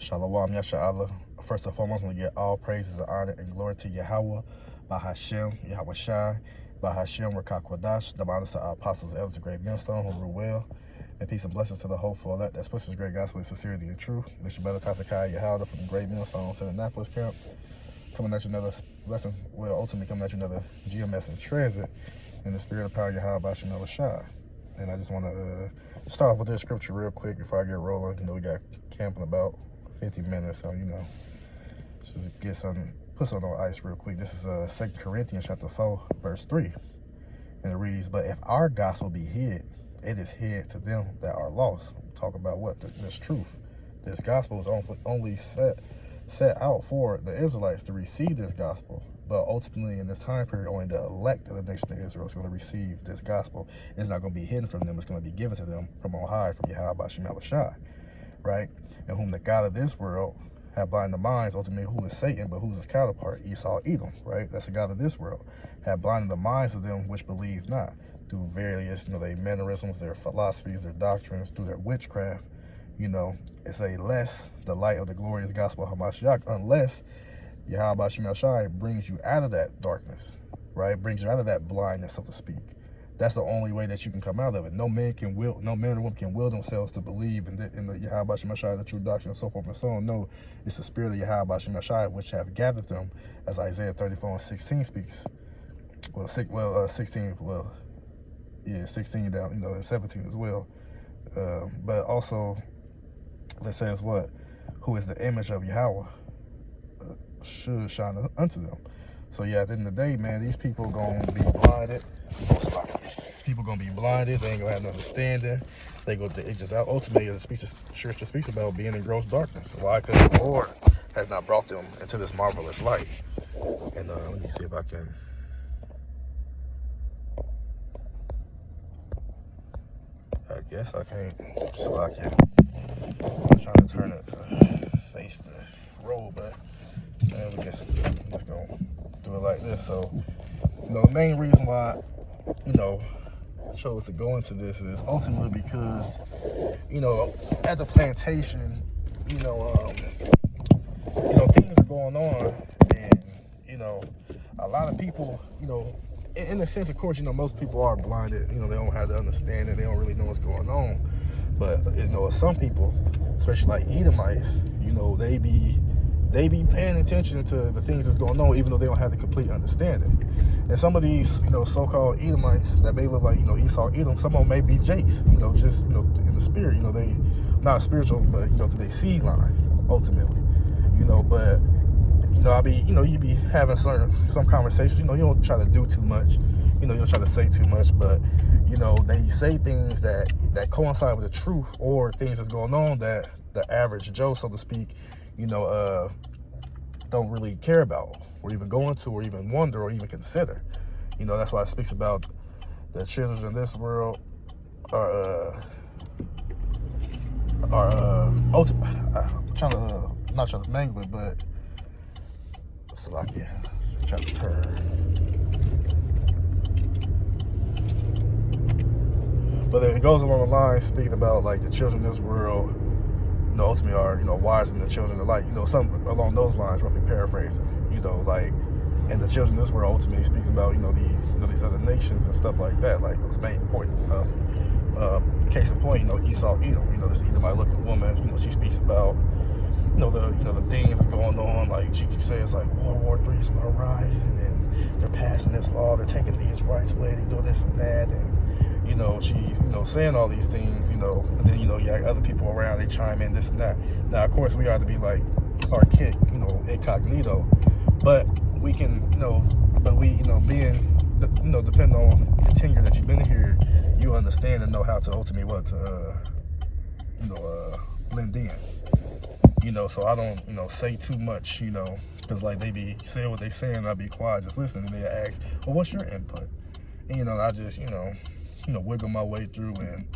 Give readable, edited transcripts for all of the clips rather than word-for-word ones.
Shalom, Yasha'Allah. First and foremost, I want to give all praises and honor and glory to Yahweh, Bahashem, Yahweh Shai, Bahashem, Rakak Kwadash, the honors to our apostles and elders of great millstone who rule well, and peace and blessings to the hopeful elect that spreads great gospel in sincerity and truth. This your brother Tasakai Yahweh from the great millstone, St. Annapolis camp, coming at you another lesson, well, ultimately coming at you another GMS In Transit in the spirit of power Yahweh, Bahashem, Yahweh Shai. And I just want to start off with this scripture real quick before I get rolling. You know, we got camping about 50 minutes, so, you know, just get some, put something on ice real quick. This is 2 Corinthians chapter 4, verse 3. And it reads, "But if our gospel be hid, it is hid to them that are lost." Talk about what? This truth. This gospel is only set out for the Israelites to receive this gospel. But ultimately, in this time period, only the elect of the nation of Israel is going to receive this gospel. It's not going to be hidden from them. It's going to be given to them from on high, from Yahweh, Bashem, Yahweh Shai, right? And whom the God of this world have blinded the minds, ultimately who is Satan, but who's his counterpart, Esau, Edom, right? That's the God of this world. Have blinded the minds of them which believe not, through various, you know, their mannerisms, their philosophies, their doctrines, through their witchcraft. You know, it's a less the light of the glorious gospel of Hamashiach, unless Yahweh Bashem Yahshai brings you out of that darkness, right? Brings you out of that blindness, so to speak. That's the only way that you can come out of it. No man or woman can will themselves to believe in the Yahweh Bashem Yahshai, the true doctrine, and so forth and so on. No, it's the spirit of Yahweh Bashem Yahshai which have gathered them, as Isaiah 34:16 speaks. 16 down, you know, and 17 as well. But also, that says what? Who is the image of Yahweh should shine unto them. So yeah, at the end of the day, man, these people gonna be blinded. People gonna be blinded. They ain't gonna have no understanding. It just ultimately, the scripture speaks about being in gross darkness. Why? Because the Lord has not brought them into this marvelous light. And let me see if I can. I guess I can't. So I can. I'm trying to turn it to face the road, but we just gonna do it like this. So, you know, the main reason why, you know, I chose to go into this is ultimately because, you know, at the plantation, you know, things are going on, and, you know, a lot of people, you know, in a sense, of course, you know, most people are blinded. You know, they don't have the understanding. They don't really know what's going on. But, you know, some people, especially like Edomites, you know, they be paying attention to the things that's going on, even though they don't have the complete understanding. And some of these, you know, so-called Edomites that may look like, you know, Esau, Edom, some of them may be Jace, you know, just, you know, in the spirit, you know, they not spiritual, but, you know, through their seed line, ultimately, you know. But, you know, you be having some conversations, you know, you don't try to do too much, you know, you don't try to say too much, but, you know, they say things that coincide with the truth, or things that's going on that the average Joe, so to speak, you know, don't really care about, or even go into, or even wonder, or even consider. You know, that's why it speaks about the children in this world are ultimate. I'm trying to not trying to mangle it, but it's like, yeah, trying to turn. But it goes along the line speaking about like the children in this world, you know, ultimately are, you know, wiser than the children of light. You know, something along those lines, roughly paraphrasing. You know, like, and the children of this world ultimately speaks about, you know, these other nations and stuff like that. Like, those main point case in point, you know, Esau, Edom. You know, this Edomite looking woman. You know, she speaks about, you know, the things that's going on. Like she says, like World War III is on the horizon, and they're passing this law. They're taking these rights away. They're doing this and that, and, you know, she's, you know, saying all these things, you know, and then, you know, you have other people around, they chime in, this and that. Now, of course, we ought to be like Clark Kent, you know, incognito, but we can, you know, being, you know, depending on your tenure that you've been here, you understand and know how to ultimately blend in, you know. So I don't, you know, say too much, you know, because like they be saying what they saying, I'll be quiet, just listening, and they ask, well, what's your input? And, you know, I just, you know, wiggle my way through, and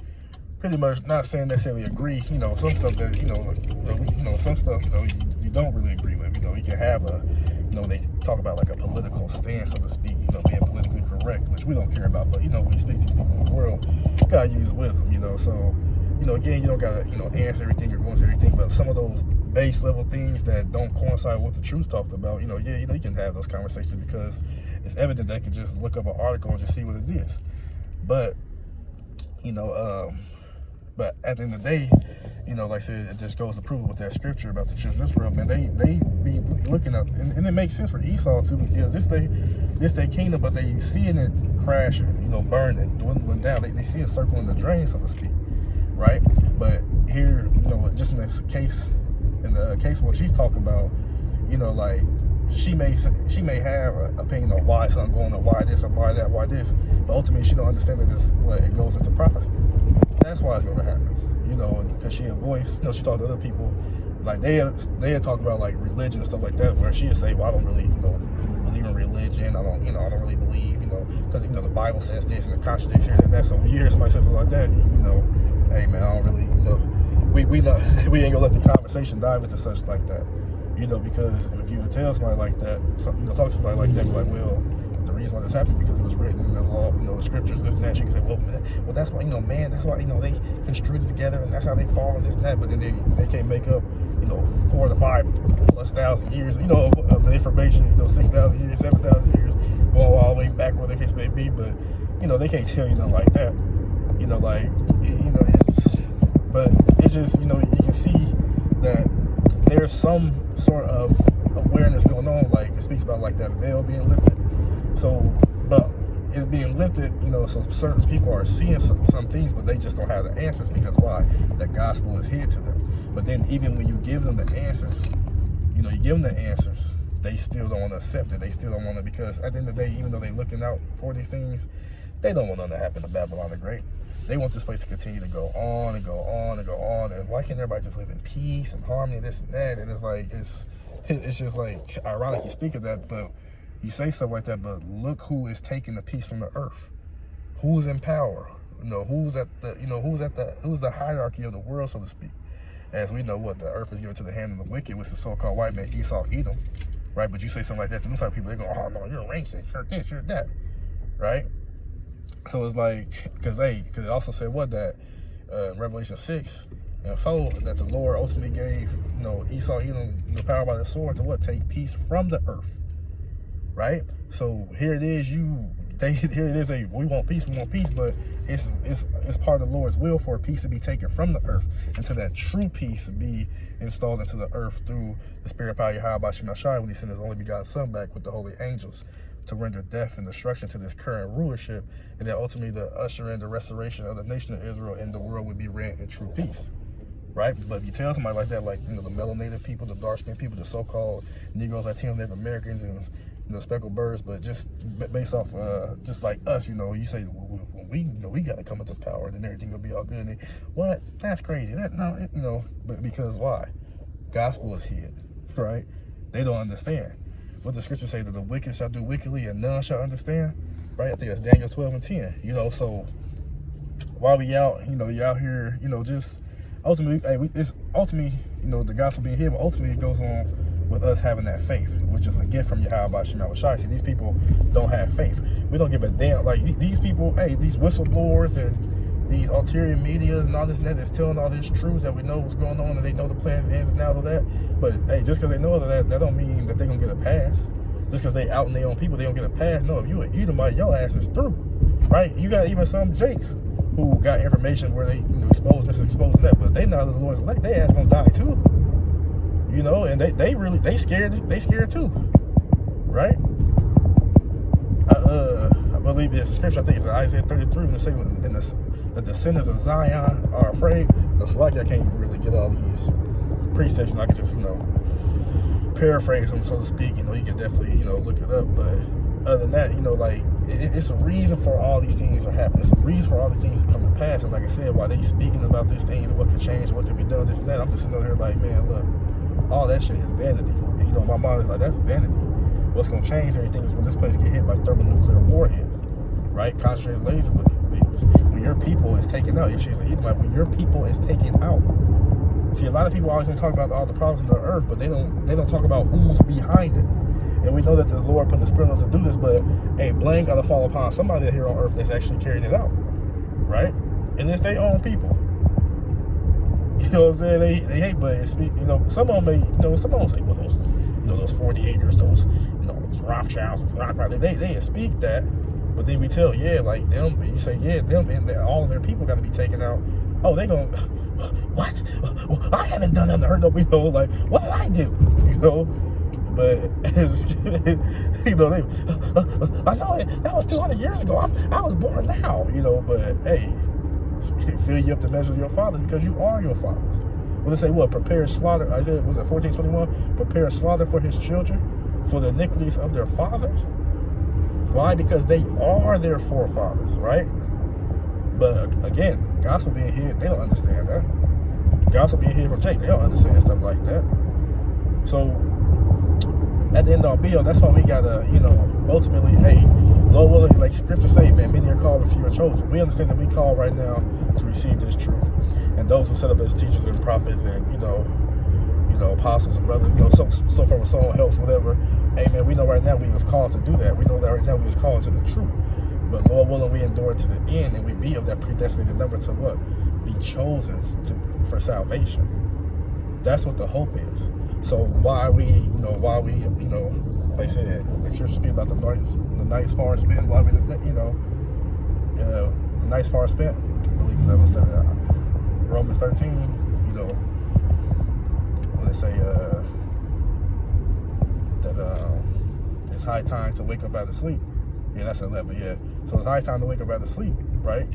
pretty much not saying necessarily agree. You know, some stuff that, you know, some stuff, you know, you don't really agree with. You know, you can have a, you know, they talk about like a political stance, so to speak, you know, being politically correct, which we don't care about. But, you know, when you speak to these people in the world, you gotta use wisdom, you know. So, you know, again, you don't gotta, you know, answer everything or go into everything, but some of those base level things that don't coincide with what the truth talked about, you can have those conversations because it's evident they can just look up an article and just see what it is. But but at the end of the day, like I said, it just goes to prove with that scripture about the children of Israel, man. They be looking up, and it makes sense for Esau too, because this their kingdom, but they seeing it crashing, burning, dwindling down. They see it circling the drain, so to speak, right? But here, just in this case, in the case what she's talking about, like she may have an opinion on why something going on, why this or why that, why this, but ultimately she don't understand that it goes into prophecy. That's why it's going to happen, because she a voice. She talked to other people, like they had talked about like religion and stuff like that, where she would say, well, I don't really, believe in religion. I don't really believe, because the Bible says this and it contradicts here and that. So when you hear somebody say something like that, hey man, I don't really, we ain't gonna let the conversation dive into such like that, because if you would tell somebody like that, talk to somebody like that, be like, well, the reason why this happened because it was written in the law, the scriptures, this and that. She can say, well, that's why, man, that's why, they construed it together and that's how they fall and this and that. But then they can't make up, 4 to 5 plus thousand years, of the information, 6,000 years, 7,000 years, going all the way back where the case may be. But, they can't tell you nothing like that. But it's just, you can see that there's some sort of awareness going on. Like it speaks about like that veil being lifted. So, but it's being lifted, so certain people are seeing some things, but they just don't have the answers because why? The gospel is hid to them. But then even when you give them the answers, you give them the answers, they still don't want to accept it. They still don't want to, because at the end of the day, even though they're looking out for these things, they don't want nothing to happen to Babylon the Great. They want this place to continue to go on and go on and go on. And why can't everybody just live in peace and harmony, this and that? And it's like, it's just like ironic you speak of that, but you say stuff like that, but look who is taking the peace from the earth. Who's in power? Who's the hierarchy of the world, so to speak. As we know, the earth is given to the hand of the wicked, which is the so-called white man, Esau, Edom, right? But you say something like that to them type of people, they go, oh no, you're racist, you're this, you're that, right? So it's like, because it also said that Revelation 6 and 4, that the Lord ultimately gave, Esau, Edom, the power by the sword to take peace from the earth. Right? So here it is, we want peace, but it's part of the Lord's will for peace to be taken from the earth until that true peace be installed into the earth through the spirit of power Yahweh Shemashai, when he sent his only begotten son back with the holy angels to render death and destruction to this current rulership, and then ultimately to usher in the restoration of the nation of Israel, and the world would be ran in true peace. Right? But if you tell somebody like that, like, the melanated people, the dark-skinned people, the so-called Negroes, Latino, Native Americans, and speckled birds, but just based off, just like us, you say, well, we got to come into power, then everything will be all good. And what? That's crazy. But because why? Gospel is hid, right? They don't understand. What the scriptures say, that the wicked shall do wickedly and none shall understand, right? I think that's Daniel 12 and 10, so while we out, you out here, just ultimately, it's ultimately, the gospel being hid, but ultimately it goes on with us having that faith, which is a gift from Yahweh Shemashai. See, these people don't have faith. We don't give a damn. Like these people, these whistleblowers and these ulterior medias and all this net that's telling all this truth that we know what's going on and they know the plans, ins and outs of that. But just because they know that don't mean that they're gonna get a pass. Just because they out in their own people, they don't get a pass. No, if you an Edomite, your ass is through, right? You got even some Jakes who got information where they exposing this, exposing that, but they know the Lord's elect. They ass gonna die too. And they scared too, right? I believe there's a scripture, I think it's in Isaiah 33, when they say that the descendants of Zion are afraid. It's like I can't really get all these precepts, I can just, paraphrase them, so to speak. You can definitely, look it up, but other than that, it's a reason for all these things to happen. It's a reason for all these things to come to pass. And like I said, while they speaking about these things and what could change, what could be done, this and that, I'm just sitting over here like, man, look, all that shit is vanity. And my mind is like, that's vanity. What's gonna change everything is when this place get hit by thermonuclear warheads, right? Concentrated laser beams. When your people is taken out, if she's an Edomite, when your people is taken out. See, a lot of people always want to talk about all the problems in the earth, but they don't talk about who's behind it. And we know that the Lord put the Spirit on to do this, but blame gotta fall upon somebody here on earth that's actually carrying it out, right? And it's their own people. You know what I'm saying? They hate, but it's, you know, some of them may, you know, some of them say, well, those, you know, those 40 acres, those, you know, those Rothschilds, they speak that, but then we tell, yeah, like them, you say, yeah, them and all of their people got to be taken out. Oh, they gonna, what? I haven't done nothing to hurt nobody, you know, like, what did I do? You know? But, you know, I know that was 200 years ago. I was born now, you know, but hey, fill you up the measure of your fathers because you are your fathers. Well, they say what? Prepare slaughter. Isaiah, was it 14:21? Prepare slaughter for his children, for the iniquities of their fathers. Why? Because they are their forefathers, right? But again, gospel being here, they don't understand that. Gospel being here from Jake, they don't understand stuff like that. So at the end of our bill, that's why we gotta, you know, ultimately, hey, Lord willing, like Scripture say, man, many are called, but few are chosen. We understand that we call right now to receive this truth, and those who set up as teachers and prophets and you know, apostles and brothers, you know, so from so on helps whatever. Hey, man, we know right now we was called to do that. We know that right now we was called to the truth. But Lord willing, we endure to the end, and we be of that predestinated number to what? Be chosen for salvation. That's what the hope is. So why we, you know, like I said, the church speak about the nice far spent. Why we, you know, the nice far spent. I believe that was Romans 13. You know, when they say that it's high time to wake up out of sleep. Yeah, that's 11. Yeah, so it's high time to wake up out of sleep, right?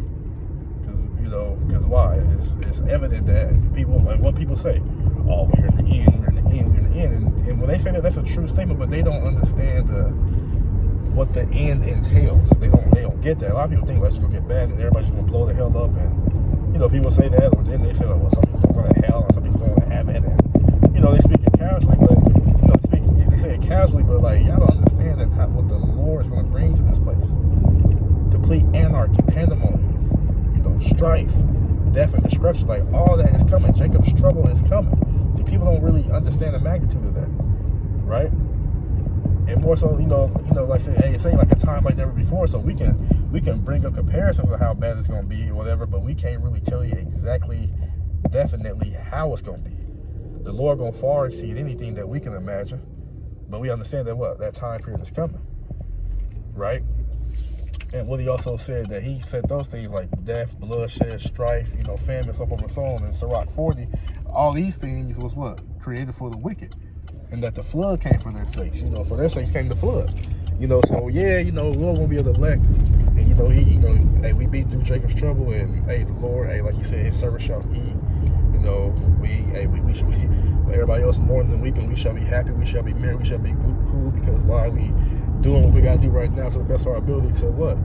Because why? It's evident that people, like what people say, oh, we're in the end, we're in the end, we're in the end. And when they say that, that's a true statement, but they don't understand what the end entails. They don't get that. A lot of people think like it's going to get bad and everybody's going to blow the hell up. And, you know, people say that, or then they say, like, well, some people's going to go to hell, or some people's going to heaven. And, you know, they speak it casually, but, you know, they say it casually, but, like, y'all don't understand that what the Lord is going to bring to this place. Complete anarchy, pandemonium. Strife, death, and destruction, like all that is coming. Jacob's trouble is coming. See, people don't really understand the magnitude of that, right? And more so, you know, like say, hey, it's ain't like a time like never before. So we can bring up comparisons of how bad it's gonna be or whatever, but we can't really tell you exactly, definitely how it's gonna be. The Lord gonna far exceed anything that we can imagine, but we understand that that time period is coming, right? And what he also said that he said those things like death, bloodshed, strife, you know, famine, so forth and so on. In Sirach 40, all these things was what? Created for the wicked. And that the flood came for their sakes. You know, for their sakes came the flood. You know, so yeah, you know, Lord won't be able to elect. And you know, hey, we beat through Jacob's trouble, and hey, the Lord, hey, like he said, his servant shall eat. You know, we should be, everybody else mourning and weeping, we shall be happy, we shall be merry, we shall be cool, because why we doing what we gotta do right now to the best of our ability to what?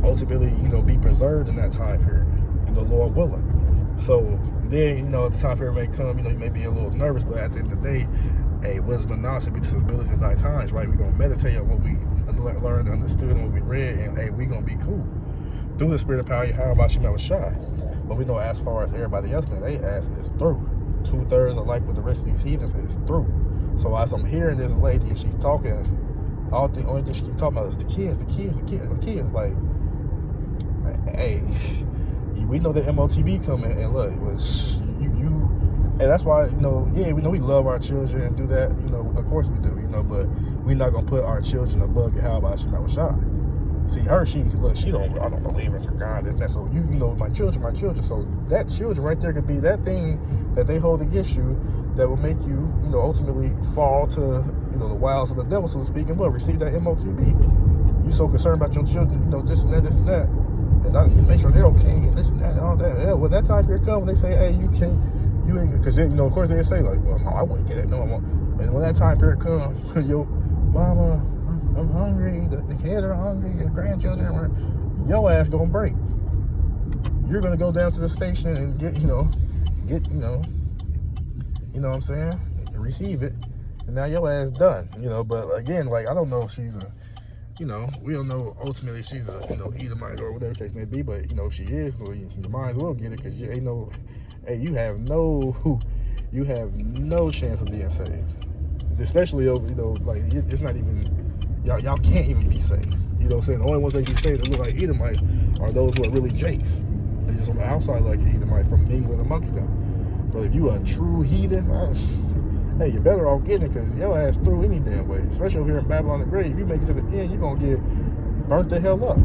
Ultimately, you know, be preserved in that time period, you know, Lord willing. So then, you know, the time period may come, you know, you may be a little nervous, but at the end of the day, hey, wisdom and knowledge should be disabilities at thy times, right? We're gonna meditate on what we learned, understood, and what we read, and hey, we gonna be cool. Through the spirit of power, how about Shema was shy? But we know as far as everybody else, man, they ass is through. 2/3 are like with the rest of these heathens is through. So as I'm hearing this lady and she's talking, only thing she keep talking about is the kids. Like, hey, we know the MOTB coming, and look, it was you, and that's why, you know, yeah, we know we love our children and do that, you know, of course we do, you know, but we're not gonna put our children above your how about Shema was shy. See, I don't believe in God, isn't that? So you know, my children. So that children right there could be that thing that they hold against you that will make you, you know, ultimately fall to, you know, the wiles of the devil, so to speak, and receive that MOTB. You so concerned about your children, you know, this and that, and I need to make sure they're okay, and this and that, and all that. Yeah, when that time period comes, when they say, hey, you ain't, because you know, of course they say like, well, no, I wouldn't get it, no, I won't. And when that time period comes, yo, mama, I'm hungry, the kids are hungry, your grandchildren are, your ass gonna break. You're gonna go down to the station and get you know what I'm saying, receive it, and now your ass done, you know. But again, like, I don't know if she's a, you know, we don't know ultimately if she's a, you know, Edomite or whatever the case may be, but you know, if she is, well, you might as well get it, because you ain't no, hey, you have no chance of being saved, especially over, you know, like, it's not even, y'all can't even be saved. You know what I'm saying? The only ones that can be saved that look like Edomites are those who are really Jakes. They're just on the outside like an Edomite from mingling amongst them. But if you a true heathen, hey, you're better off getting it, because your ass through any damn way. Especially over here in Babylon the Great. If you make it to the end, you're going to get burnt the hell up.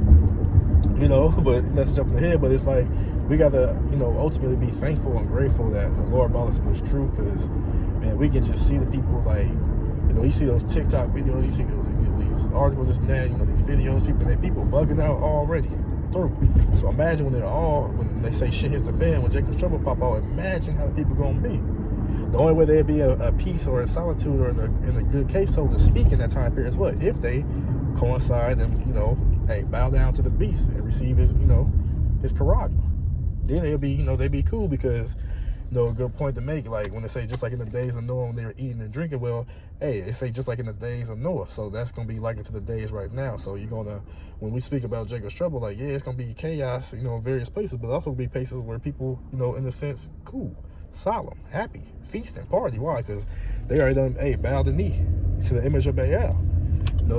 But that's jumping ahead. But it's like, we got to, ultimately be thankful and grateful that the Lord brought us to this truth, because, man, we can just see the people, like, you see those TikTok videos, you see these articles, this and that, these videos, people bugging out already through. So imagine when they say shit hits the fan, when Jacob's trouble pop out, imagine how the people going to be. The only way they'd be a peace or a solitude or in a good case, so to speak, in that time period is what? If they coincide and, hey, bow down to the beast and receive his, his charagma. Then it'll be, they'd be cool, because, a good point to make, like when they say just like in the days of Noah when they were eating and drinking, well, hey, they say just like in the days of Noah, so that's going to be like into the days right now. So you're going to, when we speak about Jacob's trouble, like, yeah, it's going to be chaos, in various places, but also be places where people, in a sense, cool, solemn, happy, feasting, party. Why? Because they already done, hey, bowed the knee to the image of Baal.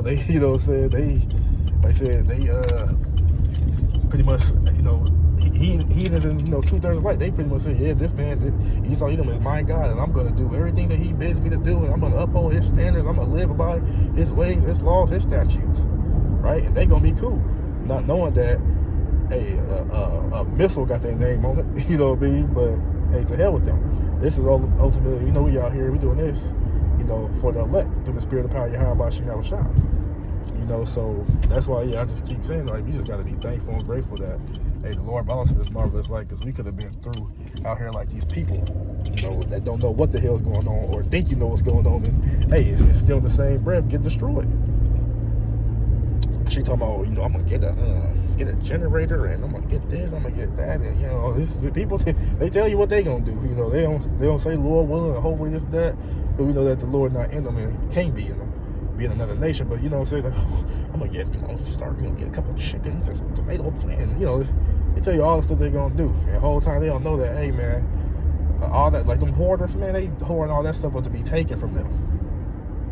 They, said they pretty much, heathens and 2/3 of light, they pretty much say, yeah, this man, Esau Edom is my God, and I'm going to do everything that he bids me to do, and I'm going to uphold his standards, I'm going to live by his ways, his laws, his statutes, right? And they going to be cool, not knowing that, hey, a missile got their name on it, but hey, to hell with them. This is ultimately, we out here, we doing this, for the elect, through the spirit of power, Yahweh Shem Shai. So that's why, I just keep saying, like, we just got to be thankful and grateful that, hey, the Lord brought us in this marvelous light, because we could have been through out here like these people, that don't know what the hell's going on, or think what's going on, and hey, it's still in the same breath, get destroyed. She talking about, I'm gonna get a generator, and I'm gonna get this, I'm gonna get that, and this people, they tell you what they gonna do. They don't say Lord willing, and hopefully this that, but we know that the Lord not in them and can't be in them. Be in another nation, but say that, I'm gonna get get a couple of chickens and some tomato plant. They tell you all the stuff they're gonna do, and the whole time they don't know that, hey man, all that, like them hoarders, man, they hoarding all that stuff to be taken from them,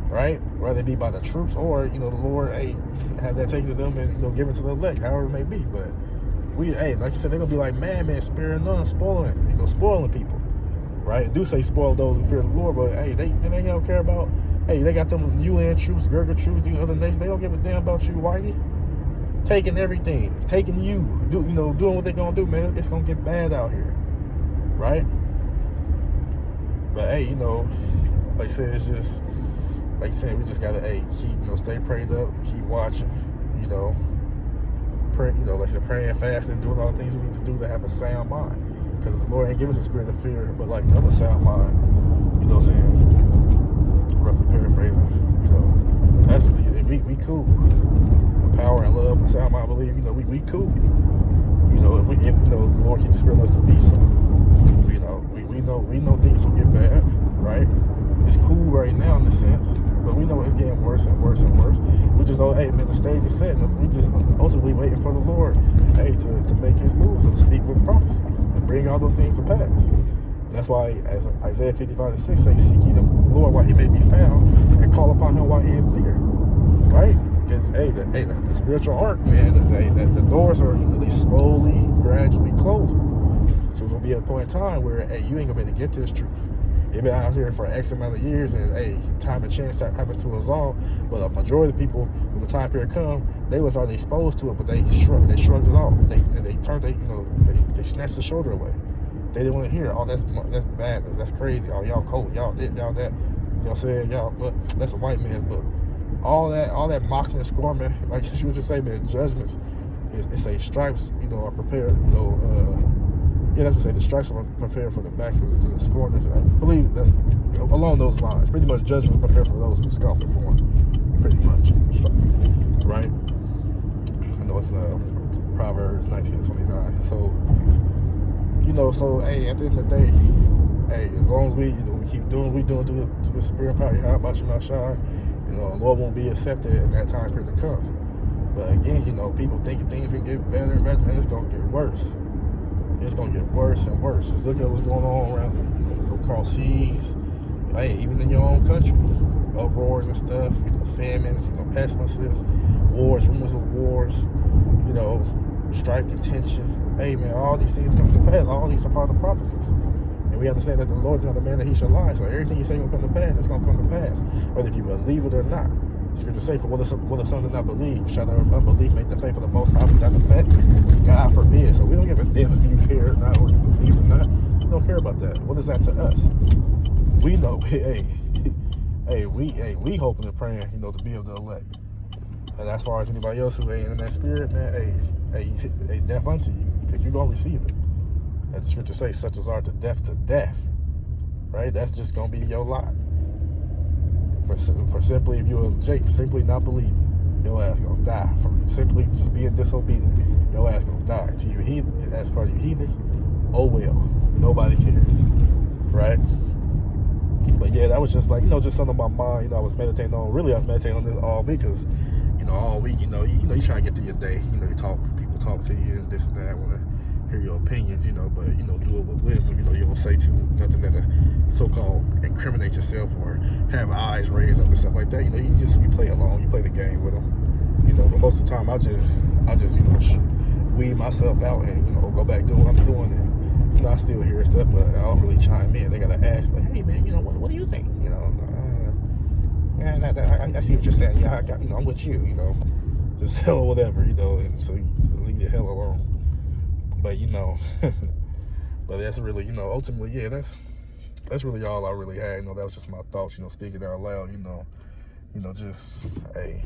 right? Whether it be by the troops or the Lord, hey, have that taken to them and given to the elect, however it may be. But we, hey, like you said, they're gonna be like, man, sparing none, spoiling people, right? Do say spoil those who fear the Lord, but hey, they don't care about. Hey, they got them UN troops, Gurga troops, these other nations. They don't give a damn about you, whitey. Taking everything, taking you, doing what they gonna do, man. It's gonna get bad out here, right? But hey, like I said, it's just like I said, we just gotta, hey, keep, stay prayed up, keep watching, pray, like I said, praying, fasting, doing all the things we need to do to have a sound mind, because the Lord ain't give us a spirit of fear, but like of a sound mind. What I'm saying? Roughly paraphrasing, that's we cool. The power and love and sound mind, I believe, we cool. If the Lord keeps the spirit of us to be so. We know things will get bad, right? It's cool right now in this sense, but we know it's getting worse and worse and worse. We just know, hey man, the stage is set. We just ultimately waiting for the Lord, hey, to make his moves and to speak with prophecy and bring all those things to pass. That's why, as Isaiah 55:6 says, seek ye the Lord while he may be found, and call upon him while he is near. Right? Because the spiritual arc, man, the doors are they slowly, gradually closing. So it's gonna be a point in time where, hey, you ain't gonna be able to get this truth. You've been out here for X amount of years, and hey, time and chance happens to us all. But a majority of people, when the time period come, they was already exposed to it, but they shrugged it off. They turned, they snatched the shoulder away. They didn't want to hear, oh, that's badness, that's crazy, oh, y'all cold, y'all this, y'all that, what I'm saying, y'all, look, that's a white man's book. All that mocking and scorning, like she was just saying, man, judgments, it's a stripes, are prepared, that's what say, the stripes are prepared for the backs of the scorners. I believe that's along those lines. Pretty much judgments prepared for those who scoff and mourn, pretty much, right? I know it's Proverbs 19:29, so. So hey, at the end of the day, hey, as long as we keep doing what we doing through the spirit and power, how about Shem Shai, the Lord won't be accepted at that time period to come. But again, people thinking things can get better and better, man, it's gonna get worse. It's gonna get worse and worse. Just look at what's going on around across seas, hey, even in your own country, uproars and stuff, famines, pestilences, wars, rumors of wars, strife, contention. Hey man, all these things come to pass. All these are part of the prophecies. And we understand that the Lord is not a man that he shall lie. So everything he say going to come to pass, it's going to come to pass, whether if you believe it or not. Scripture say, for what if some do not believe? Shall their unbelief make the faith of the Most High without effect? God forbid. So we don't give a damn if you care or not, or you believe or not. We don't care about that. What is that to us? We know, we hoping and praying, to be of the elect. And as far as anybody else who ain't in that spirit, man, death unto you, because you're going to receive it. As the scripture says, such as are to death, right? That's just going to be your lot. For simply, if you're a Jake, for simply not believing, your ass going to die. For simply just being disobedient, your ass going to die. To you, as for you heathens, oh well, nobody cares, right? But yeah, that was just like, just something on my mind, I was meditating on. Really, I was meditating on this all week, because, all week, you try to get through your day. People talk to you and this and that, want to hear your opinions, but, do it with wisdom. You don't say nothing that so-called incriminate yourself or have eyes raised up and stuff like that. You play along, you play the game with them. But most of the time, I just weed myself out and, go back doing what I'm doing. And, I still hear stuff, but I don't really chime in. They got to ask, like, hey, man, what do you think? I see what you're saying. Yeah, I'm with you, just hell or whatever, and so you leave the hell alone. But, but that's really, ultimately, yeah, that's really all I really had. That was just my thoughts, speaking out loud, just, hey,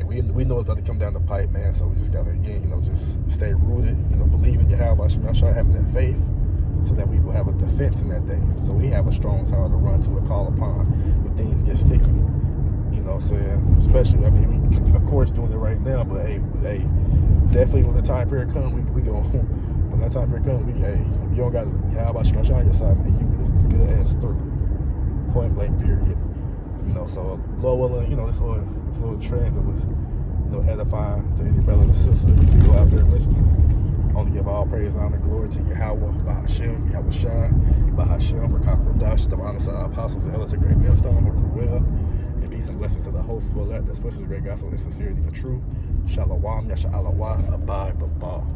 we know it's about to come down the pipe, man, so we just gotta, again, just stay rooted, believe in Yahweh, having that faith, so that we will have a defense in that day. So we have a strong tower to run to and call upon when things get sticky. Especially, we of course doing it right now, but hey, definitely when the time period comes, we go. When that time period comes, if you don't got Yahweh on your side, man, you is good ass through. Point blank, period. So Lord willing, this little transit was, edifying to any brother and sister who go out there listening. Only give all praise and honor and glory to Yahweh, Bahashem, Yahweh Shai, Bahashem, Rakakwadash, the honest apostles and elders of great millstone, who will, and peace and blessings to the hopeful elect that pushes the great gospel in sincerity and truth. Shalom, Yasha Allah, Abide, Babal.